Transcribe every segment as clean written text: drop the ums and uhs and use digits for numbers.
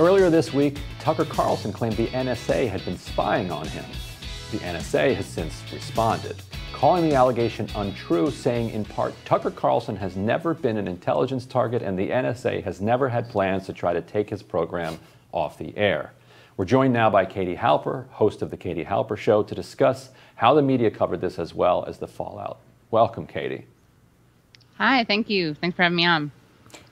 Earlier this week, Tucker Carlson claimed the NSA had been spying on him. The NSA has since responded, calling the allegation untrue, saying in part, Tucker Carlson has never been an intelligence target and the NSA has never had plans to try to take his program off the air. We're joined now by Katie Halper, host of The Katie Halper Show, to discuss how the media covered this as well as the fallout. Welcome, Katie. Hi, thank you. Thanks for having me on.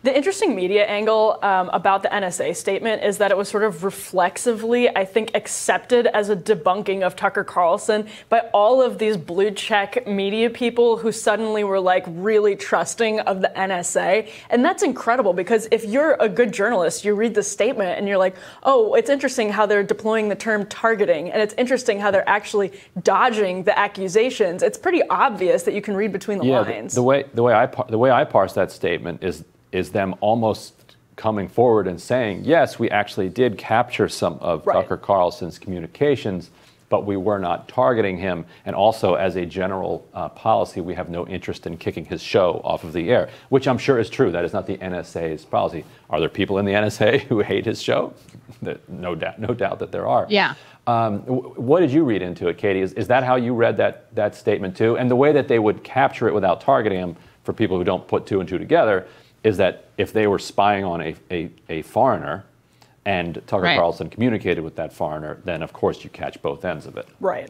The interesting media angle about the NSA statement is that it was sort of reflexively, I think, accepted as a debunking of Tucker Carlson by all of these blue check media people who suddenly were like really trusting of the NSA. And that's incredible because if you're a good journalist, you read the statement and you're like, oh, it's interesting how they're deploying the term targeting. And it's interesting how they're actually dodging the accusations. It's pretty obvious that you can read between the lines. The way I parse that statement is them almost coming forward and saying, yes, we actually did capture some of Tucker Carlson's communications, but we were not targeting him. And also, as a general policy, we have no interest in kicking his show off of the air, which I'm sure is true. That is not the NSA's policy. Are there people in the NSA who hate his show? No doubt that there are. Yeah. What did you read into it, Katie? Is that how you read that statement too? And the way that they would capture it without targeting him, for people who don't put two and two together, is that if they were spying on a foreigner and Tucker Carlson communicated with that foreigner, then of course you catch both ends of it. Right.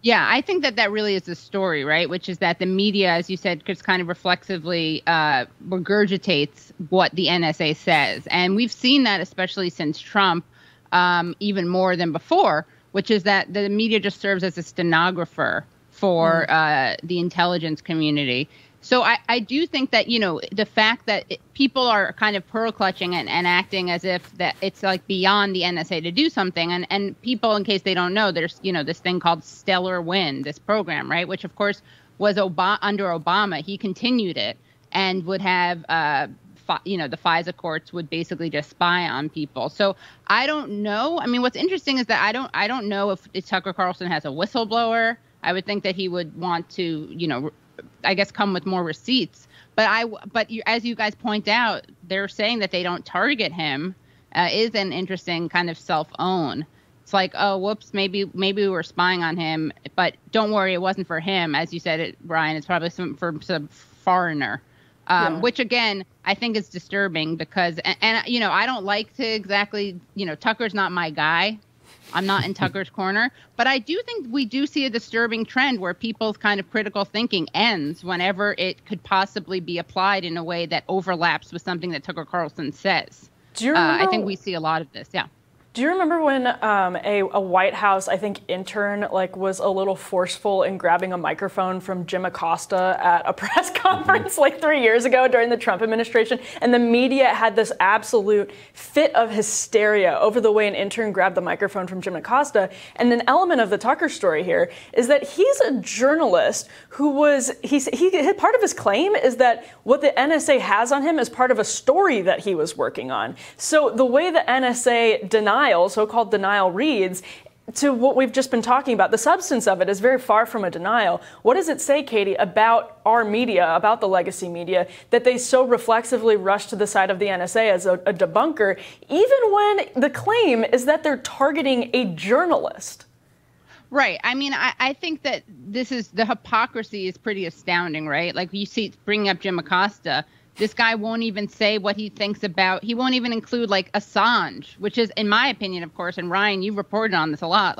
Yeah, I think that really is the story, right? Which is that the media, as you said, just kind of reflexively regurgitates what the NSA says. And we've seen that especially since Trump, even more than before, which is that the media just serves as a stenographer for the intelligence community. So I do think that, the fact that people are kind of pearl clutching and acting as if that it's like beyond the NSA to do something. And people, in case they don't know, there's, this thing called Stellar Wind, this program, right, which, of course, was under Obama. He continued it and would have, the FISA courts would basically just spy on people. So I don't know. I mean, what's interesting is that I don't know if Tucker Carlson has a whistleblower. I would think that he would want to, I guess, come with more receipts. But as you guys point out, they're saying that they don't target him is an interesting kind of self-own. It's like, oh, whoops, maybe we were spying on him, but don't worry, it wasn't for him. As you said, Brian, it's probably for some foreigner, which, again, I think is disturbing because, and I don't like to exactly, Tucker's not my guy. I'm not in Tucker's corner, but I do think we do see a disturbing trend where people's kind of critical thinking ends whenever it could possibly be applied in a way that overlaps with something that Tucker Carlson says. Do you remember, I think we see a lot of this. Yeah. Do you remember when a White House, I think, intern was a little forceful in grabbing a microphone from Jim Acosta at a press conference 3 years ago during the Trump administration? And the media had this absolute fit of hysteria over the way an intern grabbed the microphone from Jim Acosta. And an element of the Tucker story here is that he's a journalist who part of his claim is that what the NSA has on him is part of a story that he was working on. So the way the NSA so-called denial reads to what we've just been talking about, the substance of it is very far from a denial. What does it say, Katie, about our media, about the legacy media, that they so reflexively rush to the side of the NSA as a debunker, even when the claim is that they're targeting a journalist? Right. I mean, I think that the hypocrisy is pretty astounding, right? Like you see bringing up Jim Acosta. This guy won't even say what he thinks about. He won't even include Assange, which is, in my opinion, of course, and Ryan, you've reported on this a lot.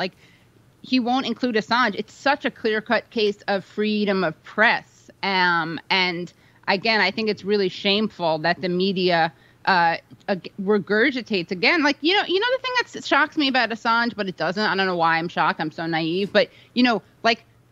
He won't include Assange. It's such a clear-cut case of freedom of press. And again, I think it's really shameful that the media regurgitates again. The thing that shocks me about Assange, but it doesn't. I don't know why I'm shocked. I'm so naive. But,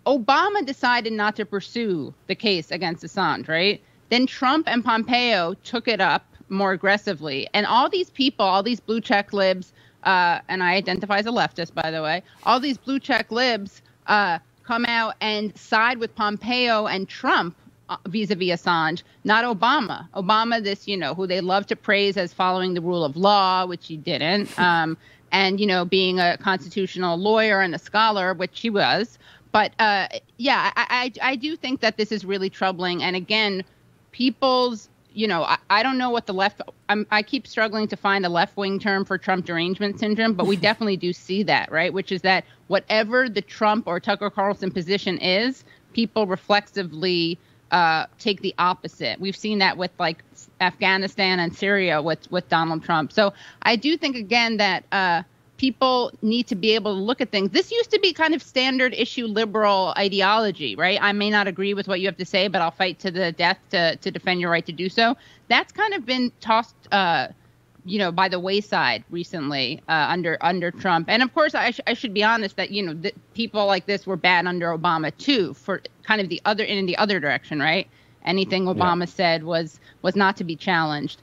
Obama decided not to pursue the case against Assange, right? Then Trump and Pompeo took it up more aggressively. And all these people, all these blue check libs, and I identify as a leftist, by the way, all these blue check libs come out and side with Pompeo and Trump vis-a-vis Assange, not Obama. Obama, who they love to praise as following the rule of law, which he didn't, and, being a constitutional lawyer and a scholar, which he was. But, I do think that this is really troubling. And again, people's, I don't know what the left, I keep struggling to find a left-wing term for Trump derangement syndrome, but we definitely do see that, right? Which is that whatever the Trump or Tucker Carlson position is, people reflexively take the opposite. We've seen that with like Afghanistan and Syria with Donald Trump. So I do think, again, that people need to be able to look at things. This used to be kind of standard issue liberal ideology, right? I may not agree with what you have to say, but I'll fight to the death to defend your right to do so. That's kind of been tossed, by the wayside recently under Trump. And of course, I should be honest that, people like this were bad under Obama too, for kind of in the other direction, right? Anything Obama said was not to be challenged.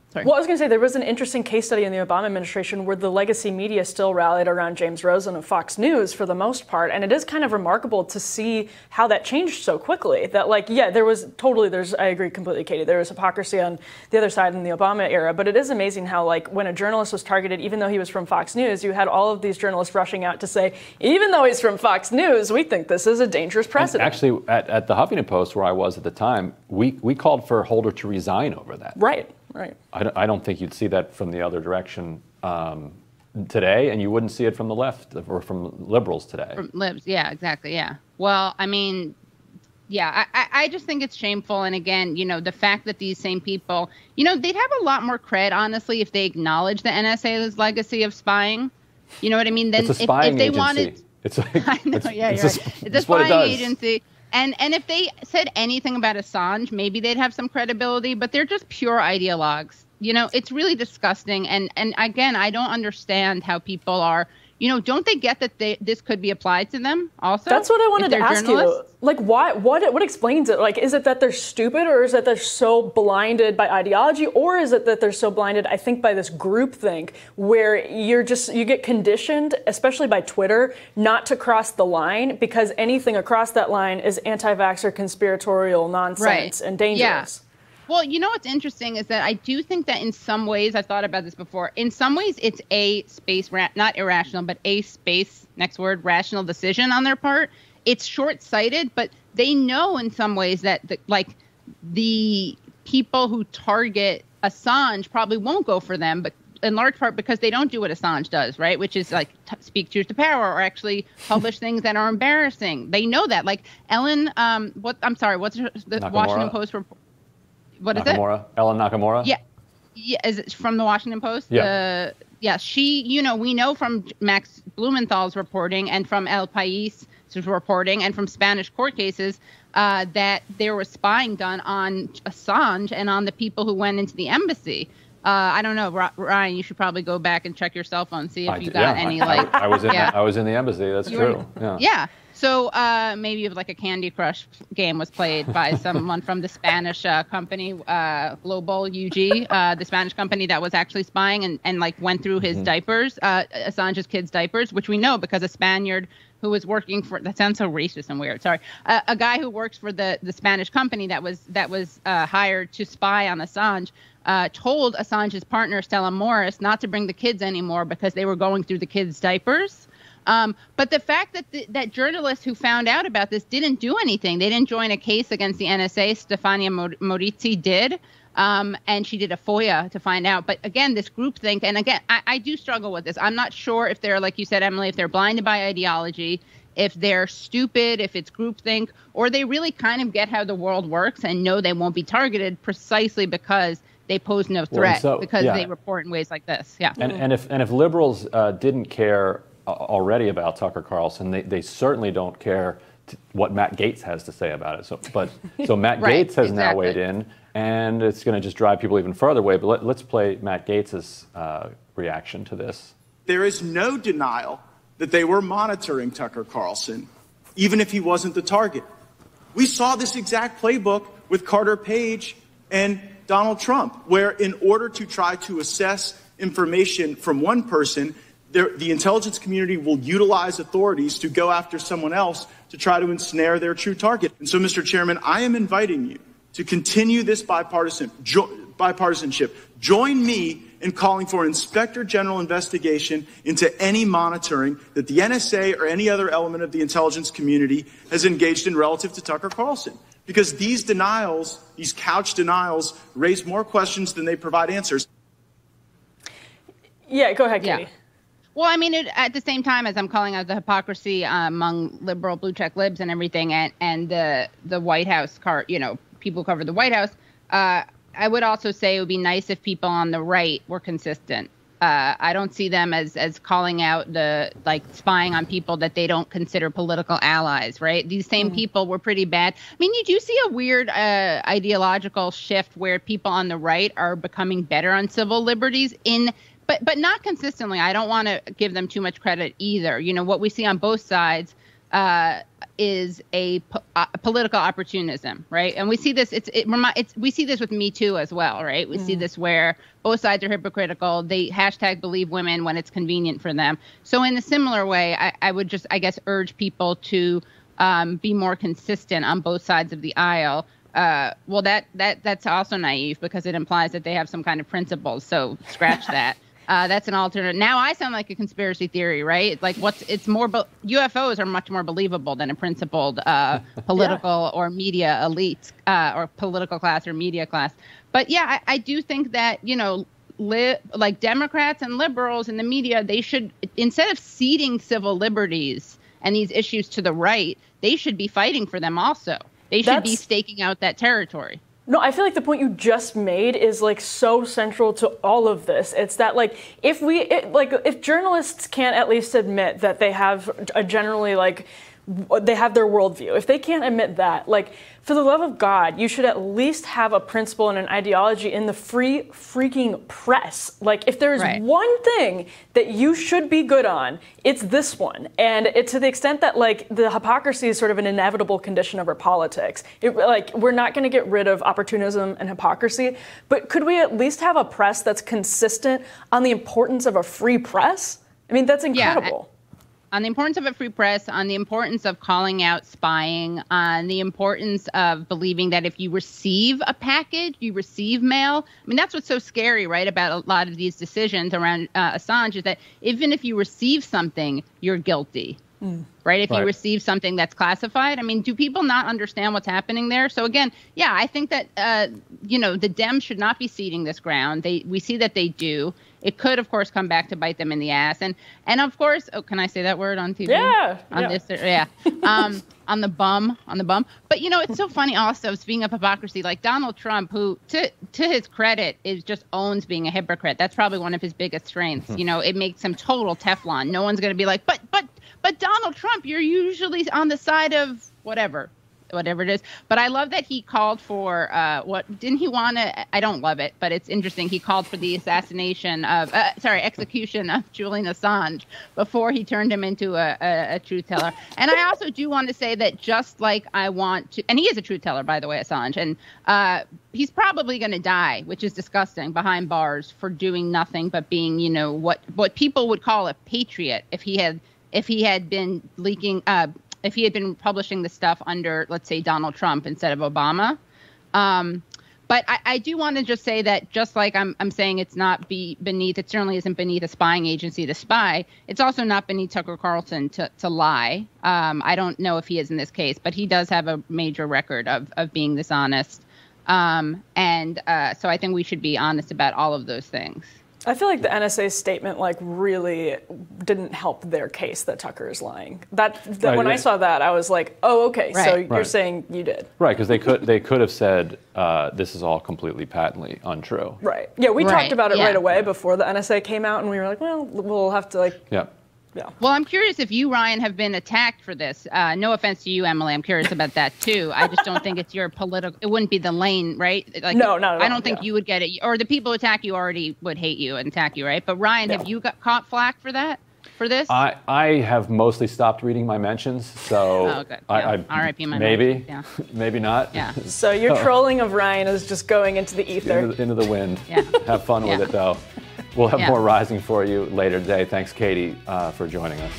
Sorry. Well, I was going to say there was an interesting case study in the Obama administration where the legacy media still rallied around James Rosen of Fox News for the most part. And it is kind of remarkable to see how that changed so quickly. That I agree completely, Katie. There was hypocrisy on the other side in the Obama era. But it is amazing how, like, when a journalist was targeted, even though he was from Fox News, you had all of these journalists rushing out to say, even though he's from Fox News, we think this is a dangerous precedent. And actually, at the Huffington Post, where I was at the time, we called for Holder to resign over that. Right. I don't think you'd see that from the other direction today, and you wouldn't see it from the left or from liberals today. From Libs, yeah, exactly, yeah. Well, I mean, I just think it's shameful. And again, the fact that these same people, they'd have a lot more cred, honestly, if they acknowledged the NSA's legacy of spying. You know what I mean? Then it's a spying if they agency. Wanted, it's like, I know, you're right. It's a spying agency. And if they said anything about Assange, maybe they'd have some credibility, but they're just pure ideologues. It's really disgusting. And again, I don't understand how people are, don't they get that this could be applied to them also? That's what I wanted to ask you. Like, why? What explains it? Like, is it that they're stupid, or is it that they're so blinded by ideology, or is it that they're so blinded, I think, by this groupthink where you get conditioned, especially by Twitter, not to cross the line because anything across that line is anti-vaxxer conspiratorial nonsense and dangerous. Yeah. Well, what's interesting is that I do think that in some ways, I've thought about this before, in some ways it's a space, not irrational, but a space, next word, rational decision on their part. It's short-sighted, but they know in some ways that the people who target Assange probably won't go for them, but in large part because they don't do what Assange does, right? Which is like speak truth to power or actually publish things that are embarrassing. They know that. Like Ellen, what's the Nakamura. Washington Post report? What is it? Ellen Nakamura? Yeah. Is it from the Washington Post? Yeah. She, we know from Max Blumenthal's reporting and from El País' reporting and from Spanish court cases that there was spying done on Assange and on the people who went into the embassy. I don't know, Ryan, you should probably go back and check your cell phone, see if you got any I was in the embassy. That's true. Yeah. So maybe if like a Candy Crush game was played by someone from the Spanish company, Global UG, the Spanish company that was actually spying and like went through his diapers, Assange's kids' diapers, which we know because a Spaniard who was working for, that sounds so racist and weird, sorry, a guy who works for the Spanish company that was hired to spy on Assange, told Assange's partner, Stella Morris, not to bring the kids anymore because they were going through the kids' diapers. But the fact that that journalists who found out about this didn't do anything, they didn't join a case against the NSA. Stefania Morizzi did, and she did a FOIA to find out. But again, this groupthink, and again, I do struggle with this. I'm not sure if they're, like you said, Emily, if they're blinded by ideology, if they're stupid, if it's groupthink, or they really kind of get how the world works and know they won't be targeted precisely because they pose no threat, because they report in ways like this. Yeah. And if liberals didn't care already about Tucker Carlson, they certainly don't care what Matt Gaetz has to say about it. So Matt Gaetz has now weighed in, and it's going to just drive people even further away. But let's play Matt Gaetz's reaction to this. There is no denial that they were monitoring Tucker Carlson, even if he wasn't the target. We saw this exact playbook with Carter Page and Donald Trump, where in order to try to assess information from one person, the intelligence community will utilize authorities to go after someone else to try to ensnare their true target. And so, Mr. Chairman, I am inviting you to continue this bipartisanship. Join me in calling for an Inspector General investigation into any monitoring that the NSA or any other element of the intelligence community has engaged in relative to Tucker Carlson. because these denials, these couch denials, raise more questions than they provide answers. Yeah, go ahead, Katie. Yeah. Well, I mean, at the same time as I'm calling out the hypocrisy among liberal blue check libs and everything, and the White House, people who cover the White House, I would also say it would be nice if people on the right were consistent. I don't see them as calling out spying on people that they don't consider political allies, right? These same people were pretty bad. I mean, you do see a weird ideological shift where people on the right are becoming better on civil liberties but not consistently. I don't want to give them too much credit either. You know, what we see on both sides is a political opportunism, right? And we see this. We see this with Me Too as well, right? We see this where both sides are hypocritical. They #believe women when it's convenient for them. So in a similar way, I would just, I guess, urge people to be more consistent on both sides of the aisle. Well, that's also naive because it implies that they have some kind of principles. So scratch that. That's an alternate. Now I sound like a conspiracy theory, right? Like UFOs are much more believable than a principled political or media elite or political class or media class. But yeah, I do think that, like Democrats and liberals in the media, they should, instead of ceding civil liberties and these issues to the right, they should be fighting for them also. They should be staking out that territory. No, I feel like the point you just made is like so central to all of this. It's that if journalists can't at least admit that they have a generally they have their worldview, if they can't admit that, for the love of God, you should at least have a principle and an ideology in the free freaking press. If there's one thing that you should be good on, it's this one. And to the extent that the hypocrisy is sort of an inevitable condition of our politics. We're not going to get rid of opportunism and hypocrisy, but could we at least have a press that's consistent on the importance of a free press? I mean, that's incredible. Yeah. On the importance of a free press, on the importance of calling out spying, on the importance of believing that if you receive a package, you receive mail. I mean, that's what's so scary, right, about a lot of these decisions around Assange is that even if you receive something, you're guilty. Right? If you receive something that's classified, I mean, do people not understand what's happening there? So again, yeah, I think that, the Dems should not be ceding this ground. We see that they do. It could, of course, come back to bite them in the ass. And of course, can I say that word on TV? Yeah. On the bum. But, it's so funny also, speaking of hypocrisy, like Donald Trump, who, to his credit, just owns being a hypocrite. That's probably one of his biggest strengths. It makes him total Teflon. No one's going to be like, but Donald Trump, you're usually on the side of whatever it is. But I love that he called for didn't he want to? I don't love it, but it's interesting. He called for the execution of Julian Assange before he turned him into a truth teller. And I also do want to say that just like I want to, and he is a truth teller, by the way, Assange, and he's probably going to die, which is disgusting, behind bars for doing nothing but being, what people would call a patriot if he had been leaking. If he had been publishing the stuff under, let's say, Donald Trump instead of Obama. But I do want to just say that just like I'm saying it's not beneath, it certainly isn't beneath a spying agency to spy. It's also not beneath Tucker Carlson to lie. I don't know if he is in this case, but he does have a major record of being dishonest. So I think we should be honest about all of those things. I feel like the NSA statement really didn't help their case that Tucker is lying. When I saw that, I was like, oh, okay, so you're saying you did. Right, because they could have said this is all completely patently untrue. Right. Yeah, we talked about it right away before the NSA came out, and we were like, well, we'll have to Yeah. Well, I'm curious if you, Ryan, have been attacked for this. No offense to you, Emily. I'm curious about that, too. I just don't think it's your political... It wouldn't be the lane, right? No. I don't think you would get it. Or the people who attack you already would hate you and attack you, right? But, Ryan, have you got caught flack for that? For this? I have mostly stopped reading my mentions, so... Oh, good. R.I.P. my maybe. Yeah. Maybe not. Yeah. So your trolling of Ryan is just going into the ether. Into the wind. Yeah. Have fun with it, though. We'll have more Rising for you later today. Thanks, Katie, for joining us.